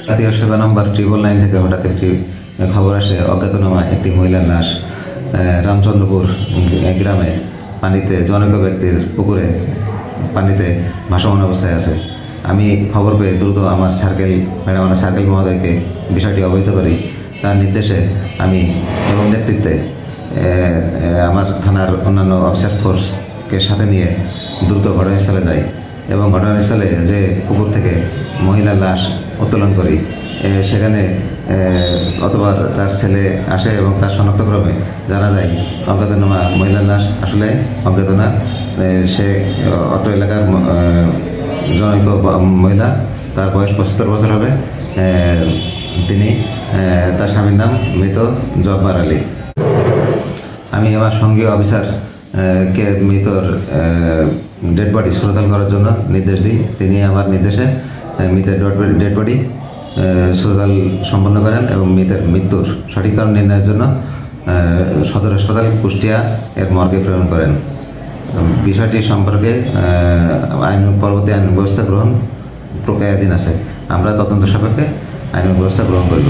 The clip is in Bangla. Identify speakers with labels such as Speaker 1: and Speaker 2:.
Speaker 1: জাতীয় সেবা নম্বর 999 থেকে হঠাৎ একটি খবর আসে, অজ্ঞাতনামা একটি মহিলার লাশ রামচন্দ্রপুর গ্রামে পানিতে জনৈক ব্যক্তির পুকুরে পানিতে ভাসমান অবস্থায় আছে। আমি খবর পেয়ে দ্রুত আমার সার্কেল মহোদয়কে বিষয়টি অবহিত করি। তার নির্দেশে আমি এবং নেতৃত্বে আমার থানার অন্যান্য অফিসার ফোর্সকে সাথে নিয়ে দ্রুত ঘটনাস্থলে যাই এবং ঘটনাস্থলে যে পুকুর থেকে মহিলার লাশ উত্তোলন করি। সেখানে অতবার তার ছেলে আসে এবং তার শনাক্তক্রমে জানা যায় অজ্ঞাতনামা মহিলার লাশ আসলে অজ্ঞাতনা। সে অটো এলাকার জনৈক মহিলা, তার বয়স 75 বছর হবে। তিনি তার স্বামীর নাম মৃত জব্বার আলী। আমি আমার সঙ্গীয় অফিসারকে মৃতর ডেড বডি শ্রদ্ধাল করার জন্য নির্দেশ দিই। তিনি আমার নির্দেশে মৃতের ডেড বডি শ্রদ্ধাল সম্পন্ন করেন এবং মৃত্যুর সঠিক কারণ নির্ণয়ের জন্য সদর হাসপাতাল কুষ্টিয়া এর মর্গে প্রেরণ করেন। বিষয়টি সম্পর্কে পরবর্তী আইন ব্যবস্থা গ্রহণ প্রক্রিয়াধীন আছে। আমরা তদন্ত সাপেক্ষে আইন ব্যবস্থা গ্রহণ করব।